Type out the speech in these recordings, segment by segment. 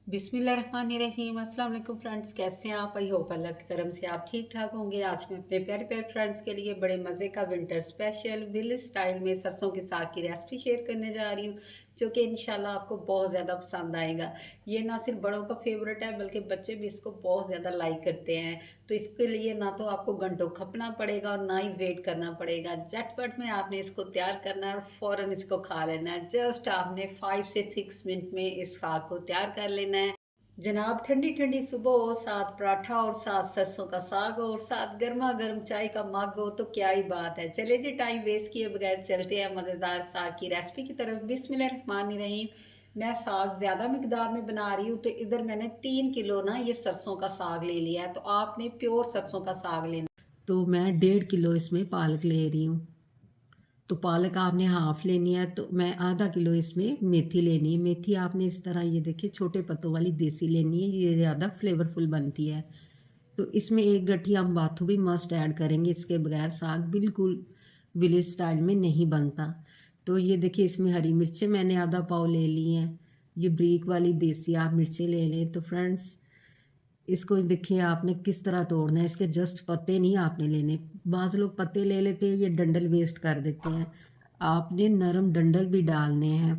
बिस्मिल्लाहिर्रहमानिर्रहीम। अस्सलाम वालेकुम फ्रेंड्स, कैसे हैं आप? आई होप अल्लाह के करम से आप ठीक ठाक होंगे। आज मैं अपने प्यारे प्यारे फ्रेंड्स के लिए बड़े मज़े का विंटर स्पेशल विलेज स्टाइल में सरसों के साग की रेसिपी शेयर करने जा रही हूँ, जो कि इंशाल्लाह आपको बहुत ज़्यादा पसंद आएगा। ये ना सिर्फ बड़ों का फेवरेट है, बल्कि बच्चे भी इसको बहुत ज़्यादा लाइक करते हैं। तो इसके लिए ना तो आपको घंटों खपना पड़ेगा और ना ही वेट करना पड़ेगा। झटपट में आपने इसको तैयार करना है और फ़ौरन इसको खा लेना है। जस्ट आपने 5 से 6 मिनट में इस साग को तैयार कर लेना है। जनाब, ठंडी ठंडी सुबह हो, साथ पराठा और साथ सरसों का साग हो और साथ गर्मा गर्म चाय का मग हो, तो क्या ही बात है। चले जी, टाइम वेस्ट किए बगैर चलते हैं मज़ेदार साग की रेसिपी की तरफ। बिस्मिल्लाहिर्रहमानिर्रहीम। मैं साग ज़्यादा मिकदार में बना रही हूँ, तो इधर मैंने 3 किलो ना ये सरसों का साग ले लिया है। तो आपने प्योर सरसों का साग लेना। तो मैं 1.5 किलो इसमें पालक ले रही हूँ। तो पालक आपने हाफ लेनी है, तो मैं आधा किलो इसमें मेथी लेनी है। मेथी आपने इस तरह, ये देखिए, छोटे पत्तों वाली देसी लेनी है, ये ज़्यादा फ्लेवरफुल बनती है। तो इसमें एक गट्ठी हम बाथू भी मस्ट ऐड करेंगे, इसके बगैर साग बिल्कुल विलेज स्टाइल में नहीं बनता। तो ये देखिए, इसमें हरी मिर्चें मैंने आधा पाव ले ली हैं। ये ब्रीक वाली देसी आप मिर्चें ले लें। तो फ्रेंड्स, इसको देखिए आपने किस तरह तोड़ना है, इसके जस्ट पत्ते नहीं आपने लेने। बाज़ लोग पत्ते ले लेते हैं, ये डंडल वेस्ट कर देते हैं। आपने नरम डंडल भी डालने हैं।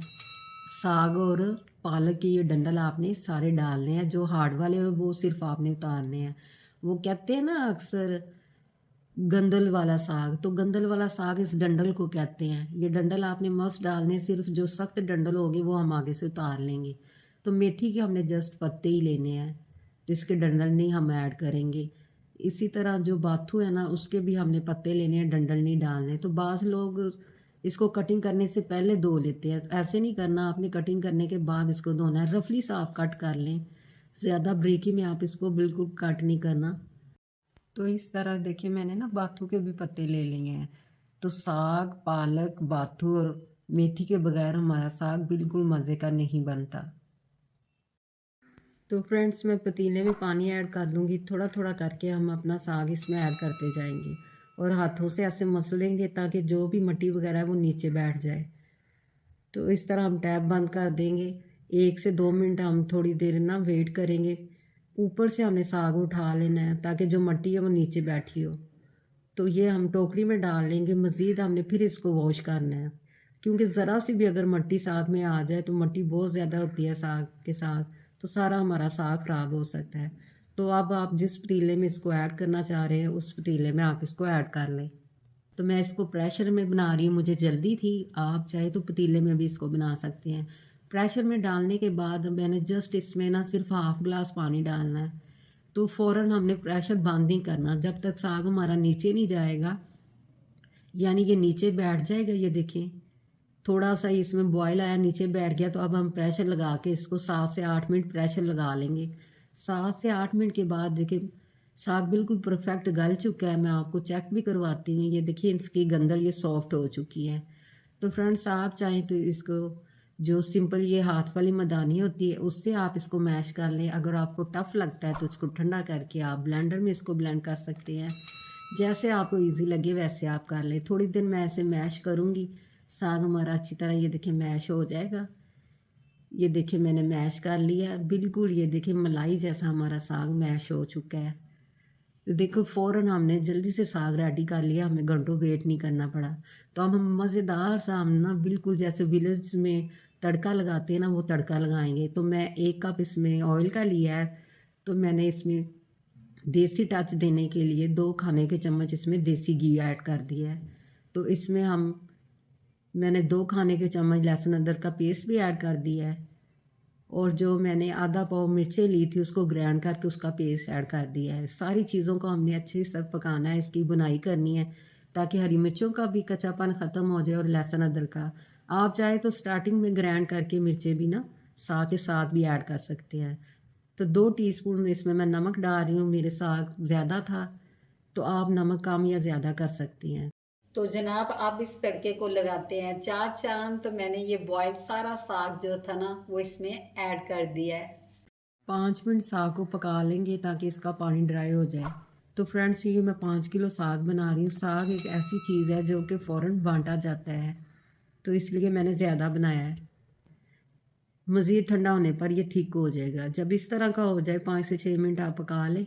साग और पालक के ये डंडल आपने सारे डालने हैं। जो हार्ड वाले हैं वो सिर्फ आपने उतारने हैं। वो कहते हैं ना अक्सर गंदल वाला साग, तो गंदल वाला साग इस डंडल को कहते हैं। ये डंडल आपने मस्त डालने, सिर्फ जो सख्त डंडल होगी वो हम आगे से उतार लेंगे। तो मेथी के हमने जस्ट पत्ते ही लेने हैं, जिसके डंडल नहीं हम ऐड करेंगे। इसी तरह जो बाथू है ना, उसके भी हमने पत्ते लेने हैं, डंडल नहीं डालने। तो बाज़ लोग इसको कटिंग करने से पहले धो लेते हैं, ऐसे नहीं करना। आपने कटिंग करने के बाद इसको धोना है। रफली सा आप कट कर लें, ज़्यादा ब्रेकी में आप इसको बिल्कुल कट नहीं करना। तो इस तरह देखिए, मैंने ना बाथू के भी पत्ते ले लिए हैं। तो साग, पालक, बाथू और मेथी के बगैर हमारा साग बिल्कुल मज़े का नहीं बनता। तो फ्रेंड्स, मैं पतीले में पानी ऐड कर लूँगी। थोड़ा थोड़ा करके हम अपना साग इसमें ऐड करते जाएंगे और हाथों से ऐसे मसलेंगे ताकि जो भी मिट्टी वगैरह है वो नीचे बैठ जाए। तो इस तरह हम टैप बंद कर देंगे। 1 से 2 मिनट हम थोड़ी देर ना वेट करेंगे। ऊपर से हमने साग उठा लेना है ताकि जो मिट्टी है वो नीचे बैठी हो। तो ये हम टोकरी में डाल लेंगे। मज़ीद हमने फिर इसको वॉश करना है, क्योंकि ज़रा सी भी अगर मिट्टी साग में आ जाए, तो मिट्टी बहुत ज़्यादा होती है साग के साथ, तो सारा हमारा साग ख़राब हो सकता है। तो अब आप जिस पतीले में इसको ऐड करना चाह रहे हैं, उस पतीले में आप इसको ऐड कर लें। तो मैं इसको प्रेशर में बना रही हूँ, मुझे जल्दी थी। आप चाहे तो पतीले में भी इसको बना सकते हैं। प्रेशर में डालने के बाद मैंने जस्ट इसमें ना सिर्फ हाफ ग्लास पानी डालना है। तो फ़ौरन हमने प्रेशर बंद नहीं करना जब तक साग हमारा नीचे नहीं जाएगा, यानी ये नीचे बैठ जाएगा। ये देखिए, थोड़ा सा इसमें बॉयल आया, नीचे बैठ गया। तो अब हम प्रेशर लगा के इसको 7 से 8 मिनट प्रेशर लगा लेंगे। 7 से 8 मिनट के बाद देखिए, साग बिल्कुल परफेक्ट गल चुका है। मैं आपको चेक भी करवाती हूँ। ये देखिए, इसकी गंदल ये सॉफ्ट हो चुकी है। तो फ्रेंड्स, आप चाहें तो इसको जो सिंपल ये हाथ वाली मदानी होती है, उससे आप इसको मैश कर लें। अगर आपको टफ़ लगता है तो इसको ठंडा करके आप ब्लेंडर में इसको ब्लेंड कर सकते हैं। जैसे आपको इजी लगे वैसे आप कर लें। थोड़ी देर मैं ऐसे मैश करूँगी, साग हमारा अच्छी तरह ये देखिए मैश हो जाएगा। ये देखिए, मैंने मैश कर लिया बिल्कुल। ये देखिए, मलाई जैसा हमारा साग मैश हो चुका है। तो देखो, फ़ौरन हमने जल्दी से साग रेडी कर लिया, हमें घंटों वेट नहीं करना पड़ा। तो अब हम मज़ेदार सा, हम ना बिल्कुल जैसे विलेज में तड़का लगाते हैं ना, वो तड़का लगाएंगे। तो मैं 1 कप इसमें ऑयल का लिया है। तो मैंने इसमें देसी टच देने के लिए 2 खाने के चम्मच इसमें देसी घी ऐड कर दिया है। तो इसमें मैंने 2 खाने के चम्मच लहसुन अदरक का पेस्ट भी ऐड कर दिया है। और जो मैंने आधा पाव मिर्चें ली थी, उसको ग्राइंड करके उसका पेस्ट ऐड कर दिया है। सारी चीज़ों को हमने अच्छे से पकाना है, इसकी बुनाई करनी है, ताकि हरी मिर्चों का भी कच्चापन ख़त्म हो जाए और लहसुन अदरक का। आप चाहे तो स्टार्टिंग में ग्राइंड करके मिर्चें भी ना साग के साथ भी ऐड कर सकते हैं। तो 2 टीस्पून इसमें मैं नमक डाल रही हूँ। मेरे साग ज़्यादा था, तो आप नमक कम या ज़्यादा कर सकती हैं। तो जनाब, आप इस तड़के को लगाते हैं 4 चांद। तो मैंने ये बॉयल सारा साग जो था ना, वो इसमें ऐड कर दिया है। 5 मिनट साग को पका लेंगे ताकि इसका पानी ड्राई हो जाए। तो फ्रेंड्स, ये मैं 5 किलो साग बना रही हूँ। साग एक ऐसी चीज़ है जो कि फ़ौरन बांटा जाता है, तो इसलिए मैंने ज़्यादा बनाया है। मज़ीद ठंडा होने पर ये ठीक हो जाएगा। जब इस तरह का हो जाए 5 से 6 मिनट आप पका लें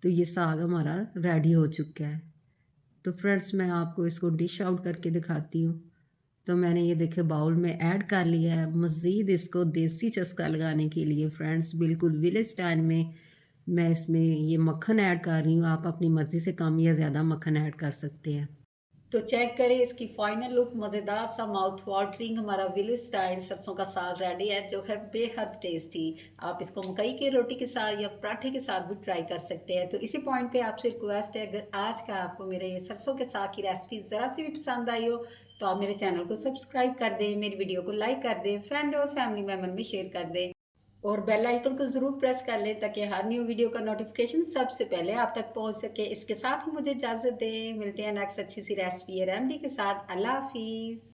तो ये साग हमारा रेडी हो चुका है। तो फ्रेंड्स मैं आपको इसको डिश आउट करके दिखाती हूँ। तो मैंने ये देखे बाउल में ऐड कर लिया है। मज़ीद इसको देसी चस्का लगाने के लिए फ्रेंड्स बिल्कुल विलेज स्टाइल में मैं इसमें ये मक्खन ऐड कर रही हूँ। आप अपनी मर्ज़ी से कम या ज़्यादा मक्खन ऐड कर सकते हैं। तो चेक करें इसकी फाइनल लुक। मज़ेदार सा माउथ वाटरिंग हमारा विलेज स्टाइल सरसों का साग रेडी है जो है बेहद टेस्टी। आप इसको मकई की रोटी के साथ या पराठे के साथ भी ट्राई कर सकते हैं। तो इसी पॉइंट पे आपसे रिक्वेस्ट है, अगर आज का आपको मेरे ये सरसों के साग की रेसिपी ज़रा सी भी पसंद आई हो तो आप मेरे चैनल को सब्सक्राइब कर दें, मेरी वीडियो को लाइक कर दें, फ्रेंड और फैमिली मेम्बर में शेयर कर दें और बेल आइकन को ज़रूर प्रेस कर लें ताकि हर न्यू वीडियो का नोटिफिकेशन सबसे पहले आप तक पहुंच सके। इसके साथ ही मुझे इजाज़त दें, मिलते हैं नेक्स्ट अच्छी सी रेसिपी या रेमेडी के साथ। अल्लाह हाफिज़।